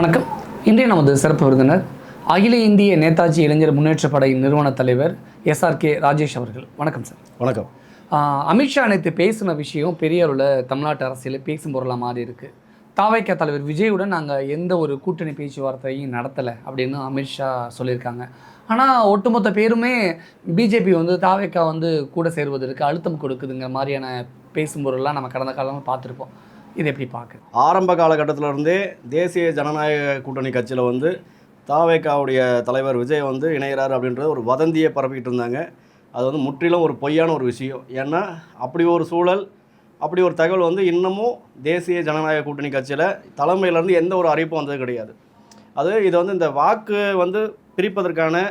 வணக்கம். இன்றைய நமது சிறப்பு விருந்தினர் அகில இந்திய நேதாஜி இளைஞர் முன்னேற்றப் படையின் நிறுவன தலைவர் SRK ராஜேஷ் அவர்கள். வணக்கம் சார். வணக்கம். அமித்ஷா நேற்று பேசின விஷயம் பெரிய அளவில் தமிழ்நாட்டு அரசியலில் பேசும் பொருளாக மாறி இருக்குது. தாவைக்கா தலைவர் விஜயுடன் நாங்கள் எந்த ஒரு கூட்டணி பேச்சுவார்த்தையும் நடத்தலை அப்படின்னு அமித்ஷா சொல்லியிருக்காங்க. ஆனால் ஒட்டுமொத்த பேருமே பிஜேபி தாவைக்கா கூட சேருவதற்கு அழுத்தம் கொடுக்குதுங்க மாதிரியான பேசும் பொருள்லாம் நம்ம கடந்த காலமாக பார்த்துருப்போம். இது எப்படி பார்க்க? ஆரம்ப காலகட்டத்திலிருந்தே தேசிய ஜனநாயக கூட்டணி கட்சியில் தாவேக்காவுடைய தலைவர் விஜய் இணைகிறார் அப்படின்றது ஒரு வதந்தியை பரப்பிக்கிட்டு இருந்தாங்க. அது முற்றிலும் ஒரு பொய்யான ஒரு விஷயம். ஏன்னா அப்படி ஒரு சூழல், அப்படி ஒரு தகவல் இன்னமும் தேசிய ஜனநாயக கூட்டணி கட்சியில் தலைமையிலேருந்து எந்த ஒரு அறிவிப்பும் வந்தது கிடையாது. இது இந்த வாக்கு பிரிப்பதற்கான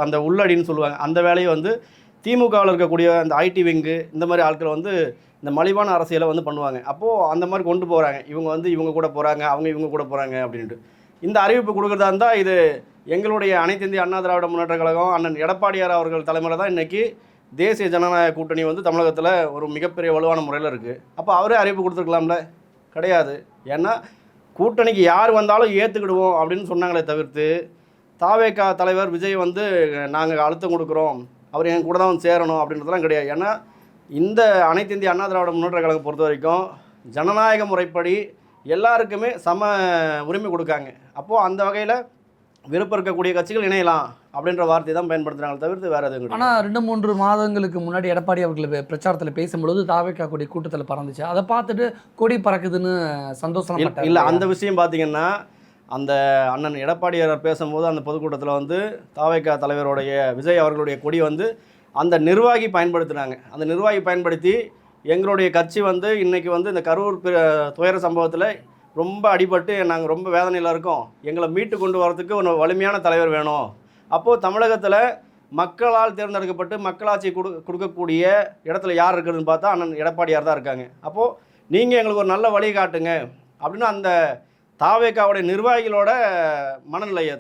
அந்த உள்ளடின்னு சொல்லுவாங்க. அந்த வேலையை திமுகவில் இருக்கக்கூடிய அந்த ஐடி விங்கு இந்த மாதிரி ஆட்கள் இந்த மலிவான அரசியலை பண்ணுவாங்க. அப்போது அந்த மாதிரி கொண்டு போகிறாங்க. இவங்க கூட போகிறாங்க, இவங்க கூட போகிறாங்க அப்படின்ட்டு இந்த அறிவிப்பு கொடுக்குறதா இருந்தால் இது எங்களுடைய அனைத்து இந்திய அண்ணா திராவிட முன்னேற்ற கழகம் அண்ணன் எடப்பாடியார் அவர்கள் தலைமையில் தான் இன்றைக்கி தேசிய ஜனநாயக கூட்டணி தமிழகத்தில் ஒரு மிகப்பெரிய வலுவான முறையில் இருக்குது. அப்போ அவரே அறிவிப்பு கொடுத்துருக்கலாம்ல? கிடையாது. ஏன்னா கூட்டணிக்கு யார் வந்தாலும் ஏற்றுக்கிடுவோம் அப்படின்னு சொன்னாங்களே தவிர்த்து தாவேக்கா தலைவர் விஜய் நாங்கள் அழுத்தம் கொடுக்குறோம், அவர் என் கூட தான் சேரணும் அப்படின்றதெல்லாம் கிடையாது. ஏன்னா இந்த அனைத்து இந்திய அண்ணா திராவிட முன்னேற்ற கழகம் பொறுத்த வரைக்கும் ஜனநாயக முறைப்படி எல்லாருக்குமே சம உரிமை கொடுக்காங்க. அப்போது அந்த வகையில் விருப்பம் இருக்கக்கூடிய கட்சிகள் இணையலாம் அப்படின்ற வார்த்தை தான் பயன்படுத்துகிறாங்க தவிர்த்து வேறு எதுவும். ஆனால் 2-3 மாதங்களுக்கு முன்னாடி எடப்பாடி அவர்கள் பிரச்சாரத்தில் பேசும்பொழுது தாவேக்கா கொடி கூட்டத்தில் பறந்துச்சு. அதை பார்த்துட்டு கொடி பறக்குதுன்னு சந்தோஷம் இல்லை. அந்த விஷயம் பார்த்தீங்கன்னா அந்த அண்ணன் எடப்பாடியார் பேசும்போது அந்த பொதுக்கூட்டத்தில் தாவேக்கா தலைவருடைய விஜய் அவர்களுடைய கொடி அந்த நிர்வாகி பயன்படுத்தினாங்க. அந்த நிர்வாகி பயன்படுத்தி எங்களுடைய கட்சி இன்றைக்கி இந்த கரூர் துயர சம்பவத்தில் ரொம்ப அடிபட்டு நாங்கள் ரொம்ப வேதனையில் இருக்கோம், எங்களை மீட்டு கொண்டு வரதுக்கு ஒரு வலிமையான தலைவர் வேணும். அப்போது தமிழகத்தில் மக்களால் தேர்ந்தெடுக்கப்பட்டு மக்களாட்சி கொடுக்கக்கூடிய இடத்துல யார் இருக்குதுன்னு பார்த்தா அண்ணன் எடப்பாடியார் தான் இருக்காங்க. அப்போது நீங்கள் எங்களுக்கு ஒரு நல்ல வழி காட்டுங்க அப்படின்னு அந்த தாவேக்காவுடைய நிர்வாகிகளோட மனநிலை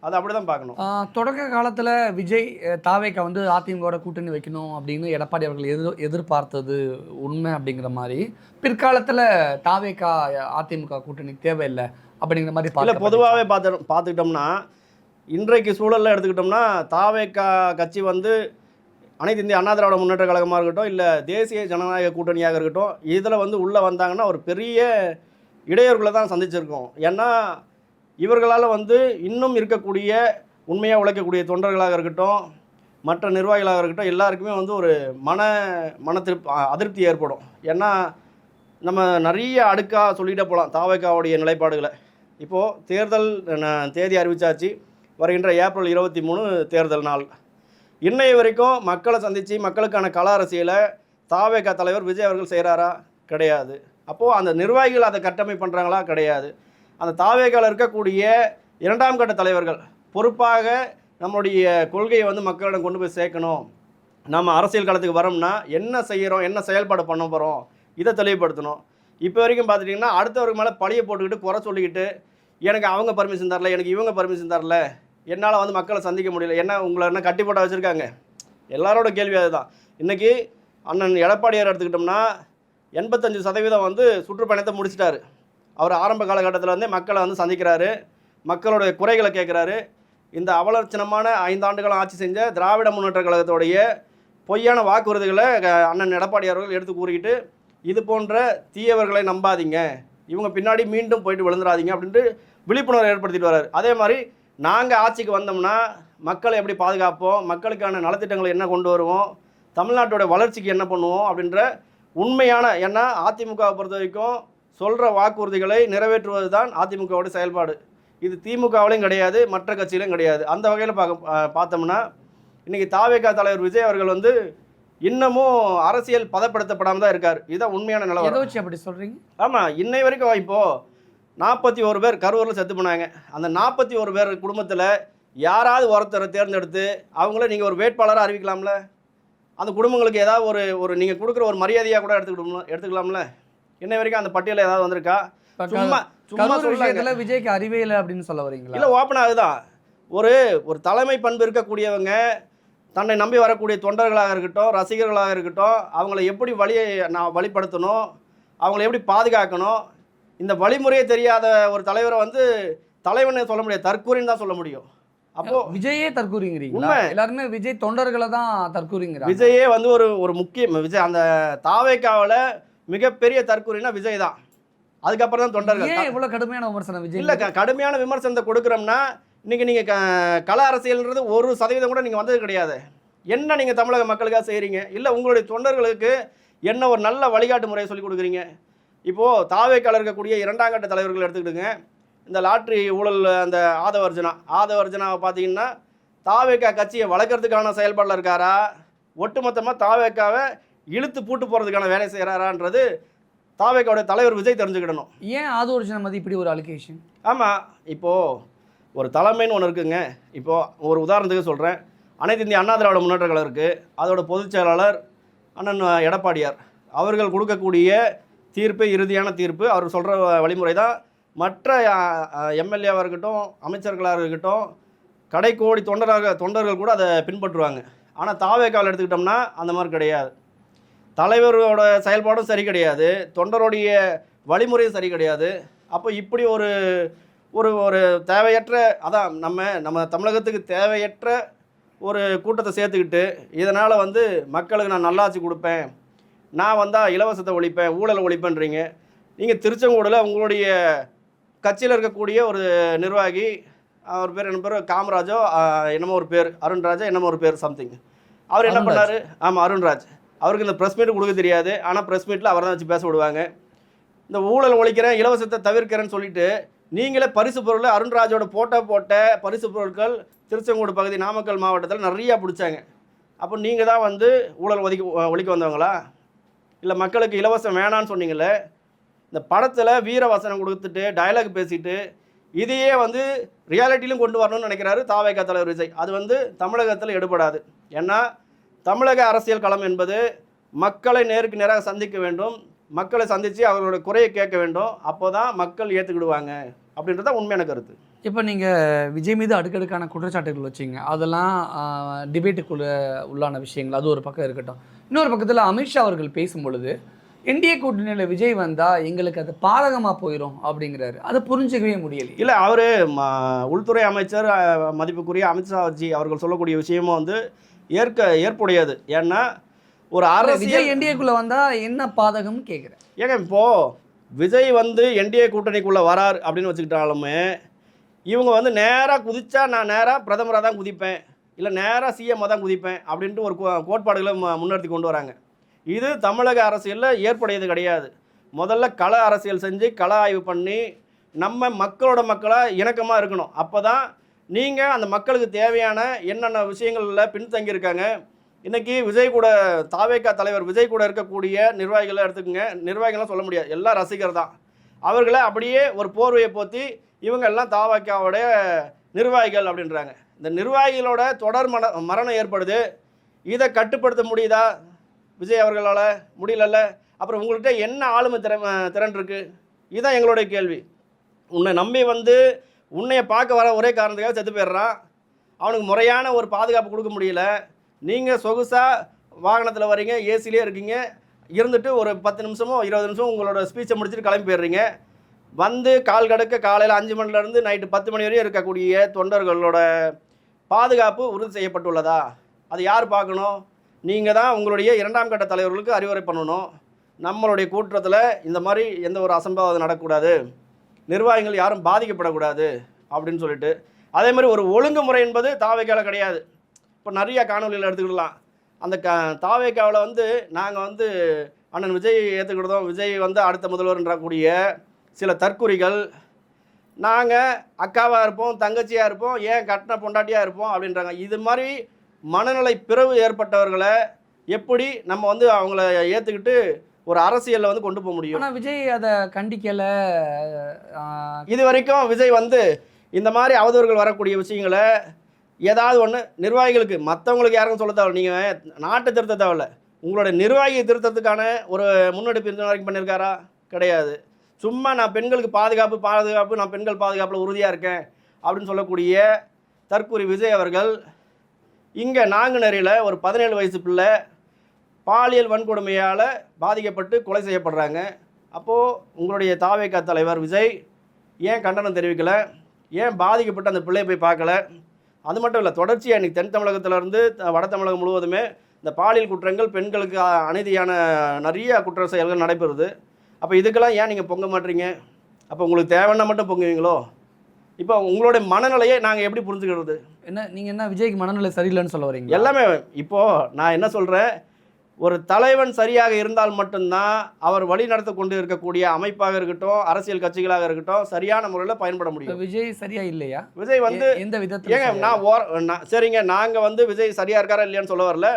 அது அப்படி தான் பார்க்கணும். தொடக்க காலத்தில் விஜய் தாவேக்கா அதிமுகவோட கூட்டணி வைக்கணும் அப்படின்னு எடப்பாடி அவர்கள் எதிர்பார்த்தது உண்மை அப்படிங்கிற மாதிரி, பிற்காலத்தில் தாவேக்கா அதிமுக கூட்டணி தேவையில்லை அப்படிங்கிற மாதிரி இல்லை. பொதுவாகவே பார்த்துக்கிட்டோம்னா இன்றைக்கு சூழலில் எடுத்துக்கிட்டோம்னா தாவேக்கா கட்சி அனைத்து இந்திய அண்ணா திராவிட முன்னேற்ற கழகமாக இருக்கட்டும், இல்லை தேசிய ஜனநாயக கூட்டணியாக இருக்கட்டும், இதில் உள்ளே வந்தாங்கன்னா ஒரு பெரிய இடையூறுகளை தான் சந்திச்சிருக்கோம். ஏன்னா இவர்களால் இன்னும் இருக்கக்கூடிய உண்மையாக உழைக்கக்கூடிய தொண்டர்களாக இருக்கட்டும், மற்ற நிர்வாகிகளாக இருக்கட்டும், எல்லாருக்குமே ஒரு மன அதிருப்தி ஏற்படும். ஏன்னா நம்ம நிறைய அடுக்காக சொல்லிகிட்டே போகலாம் தாவேக்காவுடைய நிலைப்பாடுகளை. இப்போது தேர்தல் தேதி அறிவித்தாச்சு, வருகின்ற ஏப்ரல் 23 தேர்தல் நாள். இன்னைய வரைக்கும் மக்களை சந்தித்து மக்களுக்கான கள அரசியலை தாவேக்கா தலைவர் விஜய் அவர்கள் செய்கிறாரா? கிடையாது. அப்போது அந்த நிர்வாகிகள் அதை கட்டமை பண்ணுறாங்களா? கிடையாது. அந்த தாவேக்காவில் இருக்கக்கூடிய 2ஆம் கட்ட தலைவர்கள் பொறுப்பாக நம்மளுடைய கொள்கையை மக்களிடம் கொண்டு போய் சேர்க்கணும், நம்ம அரசியல் களத்துக்கு வரோம்னா என்ன செய்கிறோம், என்ன செயல்பாடு பண்ண போகிறோம், இதை தெளிவுபடுத்தணும். இப்போ வரைக்கும் பார்த்துட்டிங்கன்னா அடுத்தவருக்கு மேலே பழியை போட்டுக்கிட்டு குறை சொல்லிக்கிட்டு எனக்கு அவங்க பர்மிஷன் தரல, எனக்கு இவங்க பர்மிஷன் தரல, என்னால் மக்களை சந்திக்க முடியல, என்ன உங்களை என்ன கட்டி போட்ட வச்சுருக்காங்க? எல்லாரோட கேள்வி அதுதான். இன்றைக்கி அண்ணன் எடப்பாடியார் எடுத்துக்கிட்டோம்னா 85% சுற்றுப்பயணத்தை முடிச்சிட்டாரு. அவர் ஆரம்ப காலகட்டத்தில் மக்களை சந்திக்கிறாரு, மக்களுடைய குறைகளை கேட்குறாரு. இந்த அவலட்சணமான 5 ஆண்டுகளும் ஆட்சி செஞ்ச திராவிட முன்னேற்ற கழகத்துடைய பொய்யான வாக்குறுதிகளை அண்ணன் எடப்பாடியார் அவர்கள் எடுத்து கூறிக்கிட்டு இது போன்ற தீயவர்களை நம்பாதீங்க, இவங்க பின்னாடி மீண்டும் போயிட்டு விழுந்துடாதீங்க அப்படின்ட்டு விழிப்புணர்வு ஏற்படுத்திட்டு வர்றாரு. அதே மாதிரி நாங்கள் ஆட்சிக்கு வந்தோம்னா மக்களை எப்படி பாதுகாப்போம், மக்களுக்கான நலத்திட்டங்களை என்ன கொண்டு வருவோம், தமிழ்நாட்டோட வளர்ச்சிக்கு என்ன பண்ணுவோம் அப்படின்ற உண்மையான, ஏன்னா அதிமுகவை பொறுத்த வரைக்கும் சொல்கிற வாக்குறுதிகளை நிறைவேற்றுவது தான் அதிமுகவோட செயல்பாடு. இது திமுகவிலையும் கிடையாது, மற்ற கட்சியிலும் கிடையாது. அந்த வகையில் பார்த்தோம்னா இன்றைக்கி தாவேக்கா தலைவர் விஜய் அவர்கள் இன்னமும் அரசியல் பதப்படுத்தப்படாமல் தான் இருக்கார். இதுதான் உண்மையான நிலவரம். அப்படி சொல்கிறீங்க? ஆமாம். இன்னை வரைக்கும் இப்போது 41 பேர் கரூரில் செத்து போனாங்க. அந்த 41 பேர் குடும்பத்தில் யாராவது ஒருத்தரை தேர்ந்தெடுத்து அவங்கள நீங்கள் ஒரு வேட்பாளராக அறிவிக்கலாம்ல? அந்த குடும்பங்களுக்கு ஏதாவது ஒரு நீங்கள் கொடுக்குற ஒரு மரியாதையாக கூட எடுத்துக்கலாம்ல? இன்னை வரைக்கும் அந்த பட்டியலில் ஏதாவது வந்திருக்கா? சும்மா சொல்ல விஜய்க்கு அறிவே இல்லை அப்படின்னு சொல்ல வரீங்களா? இல்லை, ஓப்பனாக அதுதான். ஒரு தலைமை பண்பு இருக்கக்கூடியவங்க தன்னை நம்பி வரக்கூடிய தொண்டர்களாக இருக்கட்டும், ரசிகர்களாக இருக்கட்டும், அவங்கள எப்படி வழிப்படுத்தணும், அவங்கள எப்படி பாதுகாக்கணும், இந்த வழிமுறையே தெரியாத ஒரு தலைவரை தலைவன் சொல்ல முடியாது, தற்கூரின்னு தான் சொல்ல முடியும். அப்போ விஜயே தற்கூறிங்கிறீங்களா? உண்மை. எல்லாருமே விஜய் தொண்டர்களை தான் தற்கூறிங்கிறாங்க. விஜயே வந்து ஒரு முக்கிய விஜய் அந்த தாவேக்காவில் மிகப்பெரிய தற்கூரினா விஜய் தான். அதுக்கப்புறம் தான் தொண்டர்கள். ஏன் இவ்வளவு கடுமையான விமர்சனம் விஜய்? இல்லை, கடுமையான விமர்சனத்தை கொடுக்குறோம்னா இன்னைக்கு நீங்கள் கள அரசியல்ன்றது 1% கூட நீங்கள் வந்தது கிடையாது. என்ன நீங்கள் தமிழக மக்களுக்காக செய்கிறீங்க? இல்லை உங்களுடைய தொண்டர்களுக்கு என்ன ஒரு நல்ல வழிகாட்டு முறையை சொல்லிக் கொடுக்குறீங்க? இப்போது தாவேக்கால இருக்கக்கூடிய 2ஆம் கட்ட தலைவர்கள் எடுத்துக்கிட்டுங்க. இந்த லாட்ரி ஊழல் அந்த ஆதவர்ஜனாவை பார்த்தீங்கன்னா தாவேக்கா கட்சியை வளர்க்குறதுக்கான செயல்பாடில் இருக்காரா, ஒட்டுமொத்தமாக தாவேக்காவை இழுத்து பூட்டு போகிறதுக்கான வேலை செய்கிறாரான்றது தாவேக்காவுடைய தலைவர் விஜய் தெரிஞ்சுக்கிடணும். ஏன் ஆதவர்ஜனா மதி இப்படி ஒரு அலிகேஷன்? ஆமாம், இப்போது ஒரு தலைமைன்னு ஒன்று இருக்குங்க. இப்போது ஒரு உதாரணத்துக்கு சொல்கிறேன். அனைத்து இந்திய அண்ணா திராவிட முன்னேற்ற கழகம் இருக்குது. அதோட பொதுச் செயலாளர் அண்ணன் எடப்பாடியார் அவர்கள் கொடுக்கக்கூடிய தீர்ப்பு இறுதியான தீர்ப்பு. அவர் சொல்கிற வழிமுறை தான் மற்ற எம்எல்ஏவாக இருக்கட்டும், அமைச்சர்களாக இருக்கட்டும், கடைக்கோடி தொண்டர்கள் கூட அதை பின்பற்றுவாங்க. ஆனால் தாவேக்காவில் எடுத்துக்கிட்டோம்னா அந்த மாதிரி கிடையாது. தலைவரோட செயல்பாடும் சரி கிடையாது, தொண்டருடைய வழிமுறையும் சரி கிடையாது. அப்போ இப்படி ஒரு ஒரு ஒரு தேவையற்ற, அதான் நம்ம தமிழகத்துக்கு தேவையற்ற ஒரு கூட்டத்தை சேர்த்துக்கிட்டு இதனால் வந்து மக்களுக்கு நான் நல்லாட்சி கொடுப்பேன், நான் வந்தால் இலவசத்தை ஒழிப்பேன், ஊழலை ஒழிப்பேன்றீங்க. நீங்கள் திருச்செங்கோடில் உங்களுடைய கட்சியில் இருக்கக்கூடிய ஒரு நிர்வாகி, அவர் பேர் என்ன பேர், காமராஜோ என்னமோ ஒரு பேர், அருண்ராஜா என்னமோ ஒரு பேர் சம்திங், அவர் என்ன பண்ணார்? ஆமாம், அருண்ராஜ். அவருக்கு இந்த ப்ரெஸ் மீட் கொடுக்க தெரியாது. ஆனால் ப்ரெஸ் மீட்டில் அவர் தான் வச்சு பேச விடுவாங்க. இந்த ஊழல் ஒழிக்கிறேன், இலவசத்தை தவிர்க்கிறேன்னு சொல்லிட்டு நீங்களே பரிசு பொருள் அருண்ராஜோட போட்ட பரிசு பொருட்கள் திருச்செங்கோடு பகுதி நாமக்கல் மாவட்டத்தில் நிறையா பிடிச்சாங்க. அப்போ நீங்கள் தான் வந்து ஊழல் ஒழிக்க வந்தவங்களா? இல்லை மக்களுக்கு இலவசம் வேணான்னு சொன்னீங்களே. இந்த படத்தில் வீரவசனம் கொடுத்துட்டு டயலாக் பேசிட்டு இதையே வந்து ரியாலிட்டியிலும் கொண்டு வரணும்னு நினைக்கிறாரு தாவேகா தலைவர் விஜய். அது வந்து தமிழகத்தில் எடுபடாது. ஏன்னா தமிழக அரசியல் களம் என்பது மக்களை நேருக்கு நேராக சந்திக்க வேண்டும், மக்களை சந்தித்து அவர்களோட குறையை கேட்க வேண்டும். அப்போ தான் மக்கள் ஏற்றுக்கிடுவாங்க அப்படின்றத உண்மையான கருத்து. இப்போ நீங்கள் விஜய் மீது அடுக்கடுக்கான குற்றச்சாட்டுகள் வச்சிங்க, அதெல்லாம் டிபேட்டுக்குள்ள உள்ளான விஷயங்கள், அது ஒரு பக்கம் இருக்கட்டும். இன்னொரு பக்கத்தில் அமித்ஷா அவர்கள் பேசும்பொழுது என்டிஏ கூட்டணியில் விஜய் வந்தால் எங்களுக்கு அது பாதகமாக போயிடும் அப்படிங்கிறாரு. அதை புரிஞ்சிக்கவே முடியல. இல்லை, அவர் உள்துறை அமைச்சர் மதிப்புக்குரிய அமித்ஷாஜி அவர்கள் சொல்லக்கூடிய விஷயமும் வந்து ஏற்புடையது. ஏன்னா ஒரு விஜய் என்டிஏக்குள்ளே வந்தால் என்ன பாதகம்னு கேட்குறேன். ஏங்க இப்போது விஜய் வந்து என்டிஏ கூட்டணிக்குள்ளே வரார் அப்படின்னு வச்சுக்கிட்டாலுமே இவங்க வந்து நேராக குதிச்சா நான் நேராக பிரதமராக தான் குதிப்பேன், இல்லை நேராக சிஎம்மாக தான் குதிப்பேன் அப்படின்ட்டு ஒரு கோட்பாடுகளை முன்னெடுத்து கொண்டு வராங்க. இது தமிழக அரசியலில் ஏற்புடையது கிடையாது. முதல்ல கள அரசியல் செஞ்சு கள ஆய்வு பண்ணி நம்ம மக்களோட மக்களாக இணக்கமாக இருக்கணும். அப்போ தான் நீங்கள் அந்த மக்களுக்கு தேவையான என்னென்ன விஷயங்களில் பின்தங்கியிருக்காங்க. இன்றைக்கி விஜய் கூட தாவேகா தலைவர் விஜய் கூட இருக்கக்கூடிய நிர்வாகிகளை எடுத்துக்கோங்க. நிர்வாகிகள்லாம் சொல்ல முடியாது, எல்லாம் ரசிகர் தான். அவர்களை அப்படியே ஒரு போர்வையை போற்றி இவங்க எல்லாம் தாவேகாவோடைய நிர்வாகிகள் அப்படின்றாங்க. இந்த நிர்வாகிகளோட தொடர் மரணம் ஏற்படுது. இதை கட்டுப்படுத்த முடியுதா விஜய் அவர்களால்? முடியலல்ல. அப்புறம் உங்கள்கிட்ட என்ன ஆளுமை திறன் இருக்குது? இதுதான் எங்களுடைய கேள்வி. உன்னை நம்பி வந்து உன்னைய பார்க்க வர ஒரே காரணத்துக்காக செத்து போயிடுறான். அவனுக்கு முறையான ஒரு பாதுகாப்பு கொடுக்க முடியல. நீங்கள் சொகுசாக வாகனத்தில் வரீங்க, ஏசிலே இருக்கீங்க, இருந்துட்டு ஒரு 10 நிமிஷமோ 20 நிமிஷம் உங்களோட ஸ்பீச்சை முடிச்சுட்டு கிளம்பி போயிடுறீங்க. வந்து கால் கடக்க காலையில் 5 மணிலேருந்து நைட்டு 10 மணி வரையும் இருக்கக்கூடிய தொண்டர்களோட பாதுகாப்பு உறுதி செய்யப்பட்டுள்ளதா? அது யார் பார்க்கணும்? நீங்கள் தான் உங்களுடைய 2ஆம் கட்ட தலைவர்களுக்கு அறிவுரை பண்ணணும். நம்மளுடைய கூட்டத்தில் இந்த மாதிரி எந்த ஒரு அசம்பாவிதம் நடக்கக்கூடாது, நிர்வாகிகள் யாரும் பாதிக்கப்படக்கூடாது அப்படின்னு சொல்லிட்டு. அதே மாதிரி ஒரு ஒழுங்குமுறை என்பது தாவேக்கால கிடையாது. இப்போ நிறையா காணொலியில் எடுத்துக்கிடலாம். அந்த தாவேக்காவில் வந்து நாங்கள் வந்து அண்ணன் விஜய் ஏற்றுக்கிட்டோம், விஜய் வந்து அடுத்த முதல்வர்ன்றக்கூடிய சில தற்குறிகள், நாங்கள் அக்காவாக இருப்போம், தங்கச்சியாக இருப்போம், ஏன் கட்டின பொண்டாட்டியாக இருப்போம் அப்படின்றாங்க. இது மாதிரி மனநிலை பிறவு ஏற்பட்டவர்களை எப்படி நம்ம வந்து அவங்கள ஏற்றுக்கிட்டு ஒரு அரசியலில் வந்து கொண்டு போக முடியும்? ஆனால் விஜய் அதை கண்டிக்கலை. இது வரைக்கும் விஜய் வந்து இந்த மாதிரி அவதூறுகள் வரக்கூடிய விஷயங்களை ஏதாவது ஒன்று நிர்வாகிகளுக்கு, மற்றவங்களுக்கு யாருக்கும் சொல்ல தேவை, நீங்கள் நாட்டை திருத்த தேவையில்ல, உங்களோட நிர்வாகியை திருத்தத்துக்கான ஒரு முன்னெடுப்பு இந்த வரைக்கும் பண்ணியிருக்காரா? கிடையாது. சும்மா நான் பெண்களுக்கு பாதுகாப்பு, நான் பெண்கள் பாதுகாப்பில் உறுதியாக இருக்கேன் அப்படின்னு சொல்லக்கூடிய தற்கூரி விஜய் அவர்கள் இங்கே நாங்குநேரியில் ஒரு 17 வயசு பிள்ளை பாலியல் வன்கொடுமையால் பாதிக்கப்பட்டு கொலை செய்யப்படுறாங்க. அப்போது உங்களுடைய தாவேகா தலைவர் விஜய் ஏன் கண்டனம் தெரிவிக்கலை? ஏன் பாதிக்கப்பட்ட அந்த பிள்ளையை போய் பார்க்கல? அது மட்டும் இல்லை, தொடர்ச்சியாக இன்றைக்கி தென் தமிழகத்திலேருந்து வட தமிழகம் முழுவதுமே இந்த பாலியல் குற்றங்கள், பெண்களுக்கு அநீதியான நிறைய குற்ற செயல்கள் நடைபெறுது. அப்போ இதுக்கெல்லாம் ஏன் நீங்கள் பொங்க மாட்டீங்க? அப்போ உங்களுக்கு தேவைன்னா மட்டும் பொங்குவீங்களோ? இப்போ உங்களுடைய மனநிலையை நாங்கள் எப்படி புரிஞ்சுக்கிறது? நீங்கள் என்ன விஜய்க்கு மனநிலை சரியில்லைன்னு சொல்ல வரீங்க? எல்லாமே இப்போது நான் என்ன சொல்கிறேன், ஒரு தலைவன் சரியாக இருந்தால் மட்டும்தான் அவர் வழி நடத்த கொண்டு இருக்கக்கூடிய அமைப்பாக இருக்கட்டும், அரசியல் கட்சிகளாக இருக்கட்டும், சரியான முறையில் பயன்பட முடியும். விஜய் சரியா இல்லையா? விஜய் வந்து எந்த விதத்தில்? ஏங்க சரிங்க, நாங்கள் வந்து விஜய் சரியாக இருக்காரா இல்லையான்னு சொல்ல வரல.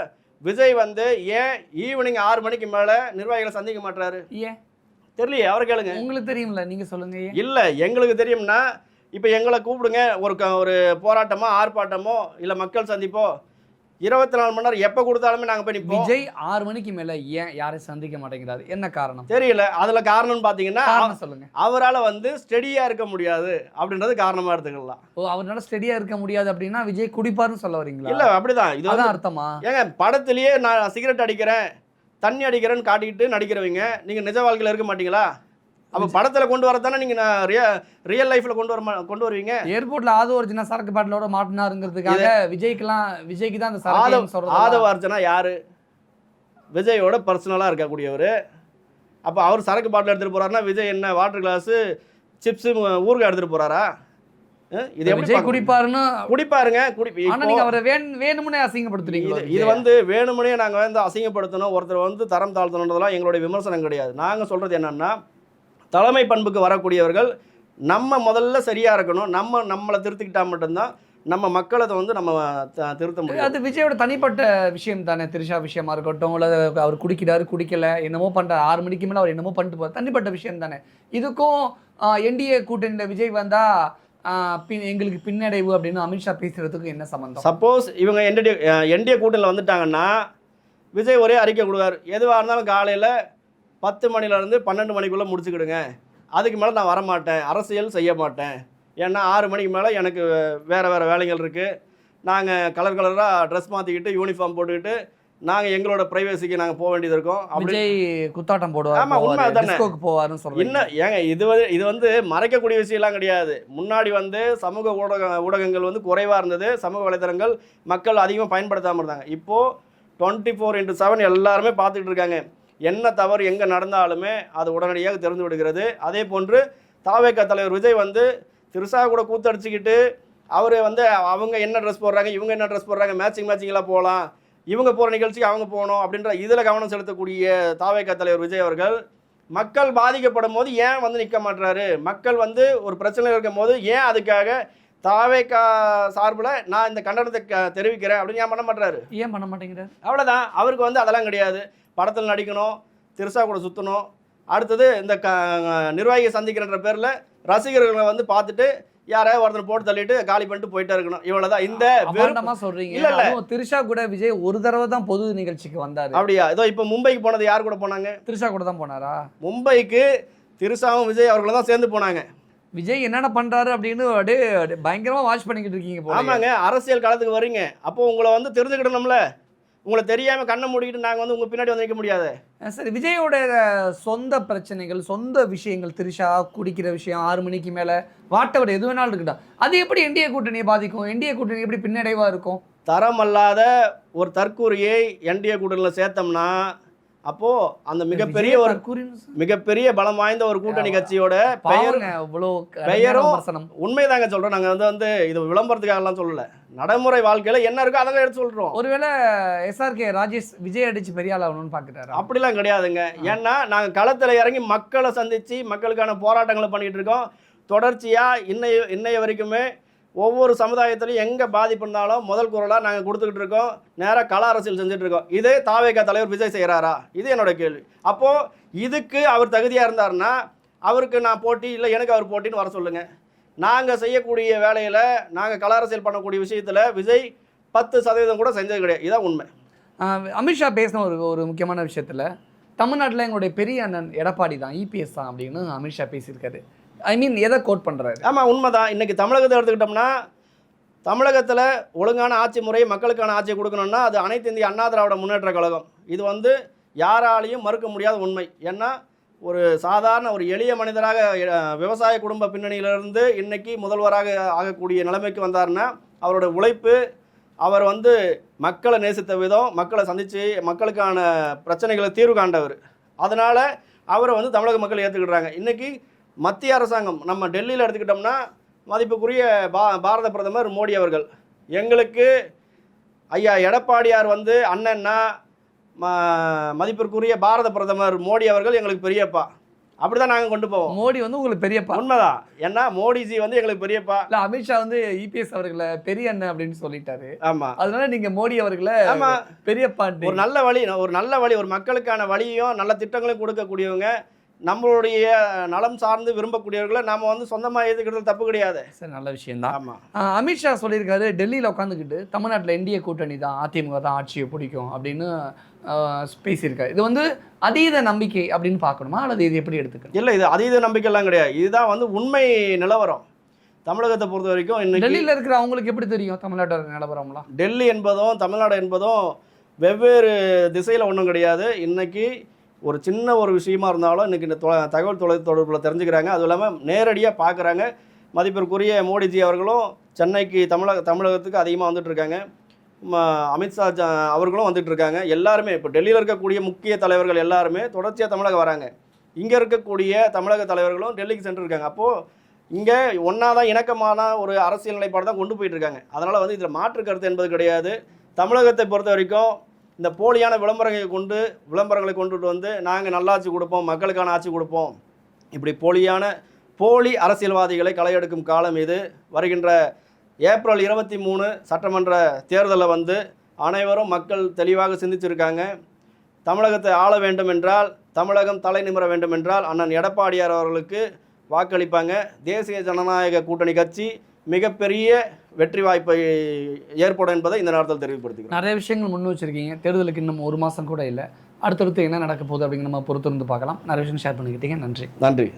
விஜய் வந்து ஏன் ஈவினிங் 6 மணிக்கு மேலே நிர்வாகிகளை சந்திக்க மாட்டாரு? ஏன் தெரியலையே, அவரை கேளுங்க. உங்களுக்கு தெரியும்ல, நீங்கள் சொல்லுங்க. இல்லை, எங்களுக்கு தெரியும்னா இப்போ எங்களை கூப்பிடுங்க, ஒரு போராட்டமோ ஆர்ப்பாட்டமோ இல்லை மக்கள் சந்திப்போ 24 மணி நேரம் எப்போ கொடுத்தாலுமே நாங்கள் போய் நிற்போம். விஜய் 6 மணிக்கு மேலே ஏன் யாரையும் சந்திக்க மாட்டேங்கிறாரு? என்ன காரணம் தெரியல. அதில் காரணம்னு பார்த்தீங்கன்னா சொல்லுங்க. அவரால் வந்து ஸ்டெடியாக இருக்க முடியாது அப்படின்றது காரணமாக எடுத்துக்கலாம். அவரால் ஸ்டெடியாக இருக்க முடியாது அப்படின்னா விஜய் குடிப்பாருன்னு சொல்ல வரீங்களா? இல்லை, அப்படிதான். இதுதான் அர்த்தமா? ஏங்க, படத்துலேயே நான் சிகரெட் அடிக்கிறேன், தண்ணி அடிக்கிறேன்னு காட்டிக்கிட்டு நடிக்கிறவங்க நீங்கள் நிஜ வாழ்க்கையில் இருக்க மாட்டீங்களா? அப்போ படத்தில் கொண்டு வரத்தானே நீங்கள் ரியல் லைஃப்பில் கொண்டு வருவீங்க. ஏர்போர்ட்டில் ஆதவ சரக்கு பாட்டிலோட மாட்டினாருங்கிறதுக்காக விஜய்க்கு தான் அந்த சரக்கு. ஆதவ அர்ஜுனா யாரு? விஜயோட பர்சனலாக இருக்கக்கூடியவர். அப்போ அவர் சரக்கு பாட்டில் எடுத்துகிட்டு போகிறாருன்னா விஜய் என்ன வாட்டர் கிளாஸு, சிப்ஸு, ஊறுகாய் எடுத்துகிட்டு போகிறாரா? இது எப்படி குடிப்பாருன்னு? குடிப்பாருங்க. நீங்கள் அவரை வேணுமுனே அசிங்கப்படுத்துறீங்க. இது வந்து வேணுமுனே நாங்கள் வந்து அசிங்கப்படுத்தணும், ஒருத்தர் வந்து தரம் தாழ்த்தணுன்றதெல்லாம் எங்களுடைய விமர்சனம் கிடையாது. நாங்கள் சொல்கிறது என்னென்னா, தலைமை பண்புக்கு வரக்கூடியவர்கள் நம்ம முதல்ல சரியாக இருக்கணும். நம்மளை திருத்திக்கிட்டால் மட்டும்தான் நம்ம மக்களை வந்து நம்ம திருத்த முடியும். அது விஜயோட தனிப்பட்ட விஷயம் தானே. திரிஷா விஷயமா இருக்கட்டும், இல்லை அவர் குடிக்கிறாரு குடிக்கல என்னமோ பண்ணுறாரு, 6 மணிக்கு மேலே அவர் என்னமோ பண்ணிட்டு போகிறார், தனிப்பட்ட விஷயம் தானே. இதுக்கும் என்டிஏ கூட்டணியில் விஜய் வந்தால் எங்களுக்கு பின்னடைவு அப்படின்னு அமித்ஷா பேசுகிறதுக்கு என்ன சம்மந்தம்? சப்போஸ் இவங்க என்டிஏ கூட்டணியில் வந்துட்டாங்கன்னா விஜய் ஒரே அறிக்கை கொடுவார், எதுவாக இருந்தாலும் காலையில் 10 மணிலேருந்து 12 மணிக்குள்ளே முடிச்சுக்கிடுங்க, அதுக்கு மேலே நான் வரமாட்டேன், அரசியல் செய்ய மாட்டேன், ஏன்னா 6 மணிக்கு மேலே எனக்கு வேறு வேலைகள் இருக்குது, நாங்கள் கலராக ட்ரெஸ் மாற்றிக்கிட்டு யூனிஃபார்ம் போட்டுக்கிட்டு நாங்கள் எங்களோட ப்ரைவசிக்கு நாங்கள் போக வேண்டியது இருக்கும். விஜய் குத்தாட்டம் போடுவார். ஆமாம், உண்மை தானே. போவாருன்னு சொல்லுங்கள். இன்னும் ஏங்க, இது வந்து மறைக்கக்கூடிய விஷயம்லாம் கிடையாது. முன்னாடி வந்து சமூக ஊடகங்கள் வந்து குறைவாக இருந்தது, சமூக வலைத்தளங்கள் மக்கள் அதிகமாக பயன்படுத்தாமல் இருந்தாங்க. இப்போது 24/7 எல்லாருமே பார்த்துக்கிட்டு இருக்காங்க. என்ன தவறு எங்கே நடந்தாலுமே அது உடனடியாக தெரிந்து விடுகிறது. அதே போன்று தாவேகா தலைவர் விஜய் வந்து திருசா கூட கூத்தடிச்சுக்கிட்டு அவர் வந்து அவங்க என்ன ட்ரெஸ் போடுறாங்க, இவங்க என்ன ட்ரெஸ் போடுறாங்க, மேட்சிங்லாம் போகலாம், இவங்க போகிற நிகழ்ச்சிக்கு அவங்க போகணும் அப்படின்ற இதில் கவனம் செலுத்தக்கூடிய தாவேகா தலைவர் விஜய் அவர்கள் மக்கள் பாதிக்கப்படும் போது ஏன் வந்து நிற்க மாட்டுறாரு? மக்கள் வந்து ஒரு பிரச்சனை இருக்கும் போது ஏன் அதுக்காக தாவேகா சார்பில் நான் இந்த கண்டனத்தை தெரிவிக்கிறேன் அப்படின்னு ஏன் பண்ண மாட்டுறாரு? ஏன் பண்ண மாட்டேங்கிறார்? அவ்வளோதான். அவருக்கு வந்து அதெல்லாம் கிடையாது. படத்தில் நடிக்கணும், திருசா கூட சுற்றணும், அடுத்தது இந்த நிர்வாகியை சந்திக்கிறன்ற பேரில் ரசிகர்களை வந்து பார்த்துட்டு யாராவது ஒருத்தர் போட்டு தள்ளிட்டு காலி பண்ணிட்டு போயிட்டே இருக்கணும். இவ்வளவுதான். இந்த சொல்றீங்க. இல்ல திரிஷா கூட விஜய் ஒரு தடவை தான் பொது நிகழ்ச்சிக்கு வந்தாரு. அப்படியா? இதோ இப்போ மும்பைக்கு போனது யார் கூட போனாங்க? திரிஷா கூட தான் போனாரா? மும்பைக்கு திரிஷாவும் விஜய் அவர்களும் தான் சேர்ந்து போனாங்க. விஜய் என்னென்ன பண்றாரு அப்படின்னு பயங்கரமா வாட்ச் பண்ணிக்கிட்டு இருக்கீங்க. ஆமாங்க, அரசியல் காலத்துக்கு வரீங்க, அப்போ உங்களை வந்து தெரிஞ்சுக்கிடணும்ல. உங்களை தெரியாமல் கண்ணை மூடிக்கிட்டு நாங்கள் வந்து உங்கள் பின்னாடி வந்து நிற்க முடியாது. சரி, விஜயோட சொந்த பிரச்சனைகள், சொந்த விஷயங்கள், திரிஷா குடிக்கிற விஷயம், 6 மணிக்கு மேலே வாட்டவர் எது வேணாலும் இருக்கட்டும், அது எப்படி என்டிஏ கூட்டணியை பாதிக்கும்? என்டிஏ கூட்டணி எப்படி பின்னடைவாக இருக்கும்? தரமல்லாத ஒரு தற்கூரியை என்டிஏ கூட்டணியில் சேர்த்தோம்னா அப்போது அந்த மிகப்பெரிய பலம் வாய்ந்த ஒரு கூட்டணி கட்சியோட பெயரும் உண்மைதாங்க சொல்கிறோம். நாங்கள் வந்து இது விளம்பரத்துக்காகலாம் சொல்லலை, நடைமுறை வாழ்க்கையில் என்ன இருக்கோ அதெல்லாம் எடுத்து சொல்கிறோம். ஒருவேளை SRK ராஜேஷ் விஜய் அடிச்சு பெரிய ஆள் ஆகணும்னு பார்க்குறாரு. அப்படிலாம் கிடையாதுங்க. ஏன்னா நாங்கள் களத்தில் இறங்கி மக்களை சந்தித்து மக்களுக்கான போராட்டங்களை பண்ணிகிட்டு இருக்கோம். தொடர்ச்சியாக இன்னைய வரைக்குமே ஒவ்வொரு சமுதாயத்திலையும் எங்கே பாதிப்பு இருந்தாலும் முதல் குரலாக நாங்கள் கொடுத்துக்கிட்டு இருக்கோம். நேராக கள அரசியல் செஞ்சுட்ருக்கோம். இதே தாவேகா தலைவர் விஜய் செய்கிறாரா? இது என்னோட கேள்வி. அப்போது இதுக்கு அவர் தகுதியாக இருந்தாருன்னா அவருக்கு நான் போட்டி இல்லை, எனக்கு அவர் போட்டின்னு வர சொல்லுங்கள். நாங்கள் செய்யக்கூடிய வேலையில், நாங்கள் கள அரசியல் பண்ணக்கூடிய விஷயத்தில் விஜய் 10% கூட செஞ்சது கிடையாது. இதான் உண்மை. அமித்ஷா பேசின ஒரு முக்கியமான விஷயத்தில் தமிழ்நாட்டில் எங்களுடைய பெரிய அண்ணன் எடப்பாடி தான், EPS தான் அப்படின்னு அமித்ஷா பேசியிருக்காரு. எதை கோட் பண்ணுறாரு? ஆமாம், உண்மைதான். இன்றைக்கி தமிழகத்தை எடுத்துக்கிட்டோம்னா தமிழகத்தில் ஒழுங்கான ஆட்சி முறை, மக்களுக்கான ஆட்சியை கொடுக்கணும்னா அது அனைத்து இந்திய அண்ணா திராவிட முன்னேற்ற கழகம். இது வந்து யாராலையும் மறுக்க முடியாத உண்மை. ஏன்னா ஒரு சாதாரண ஒரு எளிய மனிதராக விவசாய குடும்ப பின்னணியிலிருந்து இன்னைக்கு முதல்வராக ஆகக்கூடிய நிலைமைக்கு வந்தாருன்னா அவரோட உழைப்பு, அவர் வந்து மக்களை நேசித்த விதம், மக்களை சந்தித்து மக்களுக்கான பிரச்சனைகளை தீர்வு காண்டவர். அதனால் அவரை வந்து தமிழக மக்கள் ஏற்றுக்கிடுறாங்க. இன்றைக்கி மத்திய அரசாங்கம் நம்ம டெல்லியில் எடுத்துக்கிட்டோம்னா மதிப்புக்குரிய பாரத பிரதமர் மோடி அவர்கள், எங்களுக்கு ஐயா எடப்பாடியார் வந்து அண்ணன்னா மதிப்பிற்குரிய பாரத பிரதமர் மோடி அவர்கள் எங்களுக்கு பெரியப்பா, அப்படி தான் நாங்கள் கொண்டு போவோம். மோடி வந்து உங்களுக்கு பெரியப்பா? உண்மைதான். ஏன்னா மோடிஜி வந்து எங்களுக்கு பெரியப்பா. இல்லை, அமித்ஷா வந்து இபிஎஸ் அவர்களை பெரிய அண்ணன் அப்படின்னு சொல்லிட்டாரு. ஆமாம், அதனால நீங்கள் மோடி அவர்களை ஆமாம் பெரியப்பா. ஒரு நல்ல வழி, ஒரு மக்களுக்கான வழியும் நல்ல திட்டங்களையும் கொடுக்கக்கூடியவங்க, நம்மளுடைய நலம் சார்ந்து விரும்பக்கூடியவர்களை நாம் வந்து சொந்தமாக ஏற்றுக்கிறது தப்பு கிடையாது. சரி, நல்ல விஷயம்தான். ஆமாம், அமித்ஷா சொல்லியிருக்காரு, டெல்லியில் உட்காந்துக்கிட்டு தமிழ்நாட்டில் என்டிஏ கூட்டணி தான், அதிமுக தான் ஆட்சியை பிடிக்கும் அப்படின்னு பேசியிருக்காரு. இது வந்து அதீத நம்பிக்கை அப்படின்னு பார்க்கணுமா, அல்லது இது எப்படி எடுத்துக்கணும்? இல்லை, இது அதீத நம்பிக்கைலாம் கிடையாது. இதுதான் வந்து உண்மை நிலவரம். தமிழகத்தை பொறுத்த வரைக்கும் இன்னைக்கு டெல்லியில் இருக்கிற அவங்களுக்கு எப்படி தெரியும் தமிழ்நாட்டோட நிலவரம்லாம்? டெல்லி என்பதும் தமிழ்நாடு என்பதும் வெவ்வேறு திசையில் ஒன்றும் கிடையாது. இன்னைக்கு ஒரு சின்ன ஒரு விஷயமா இருந்தாலும் இன்றைக்கி இந்த தகவல் தொடர்பில் தெரிஞ்சுக்கிறாங்க. அதுவும் இல்லாமல் நேரடியாக பார்க்குறாங்க. மதிப்பிற்குரிய மோடிஜி அவர்களும் சென்னைக்கு தமிழகத்துக்கு அதிகமாக வந்துட்டுருக்காங்க. அமித்ஷா அவர்களும் வந்துட்டுருக்காங்க. எல்லாருமே இப்போ டெல்லியில் இருக்கக்கூடிய முக்கிய தலைவர்கள் எல்லாருமே தொடர்ச்சியாக தமிழகம் வராங்க. இங்கே இருக்கக்கூடிய தமிழக தலைவர்களும் டெல்லிக்கு சென்றுருக்காங்க. அப்போது இங்கே ஒன்றா தான் இணக்கமான ஒரு அரசியல் நிலைப்பாடு தான் கொண்டு போயிட்டுருக்காங்க. அதனால் வந்து இதில் மாற்று கருத்து என்பது கிடையாது. தமிழகத்தை பொறுத்த வரைக்கும் இந்த போலியான விளம்பரங்களை கொண்டுட்டு வந்து நாங்கள் நல்லாட்சி கொடுப்போம், மக்களுக்கான ஆட்சி கொடுப்போம், இப்படி போலி அரசியல்வாதிகளை களையெடுக்கும் காலம் இது. வருகின்ற ஏப்ரல் 23 சட்டமன்ற தேர்தலில் வந்து அனைவரும் மக்கள் தெளிவாக சிந்திச்சிருக்காங்க. தமிழகத்தை ஆள வேண்டும் என்றால், தமிழகம் தலை நிமிர வேண்டும் என்றால் அண்ணன் எடப்பாடியார் அவர்களுக்கு வாக்களிப்பாங்க. தேசிய ஜனநாயக கூட்டணி கட்சி மிகப்பெரிய வெற்றி வாய்ப்பை ஏற்படும் என்பதை இந்த நேரத்தில் தெரிவிப்படுத்திக்கிறோம். நிறைய விஷயங்கள் முன் வச்சிருக்கீங்க. தேர்தலுக்கு இன்னும் 1 மாதம் கூட இல்லை. அடுத்தடுத்து என்ன நடக்க போகுது அப்படிங்கிற நம்ம பொறுத்திருந்து பார்க்கலாம். நிறைய விஷயம் ஷேர் பண்ணிக்கிட்டீங்க. நன்றி.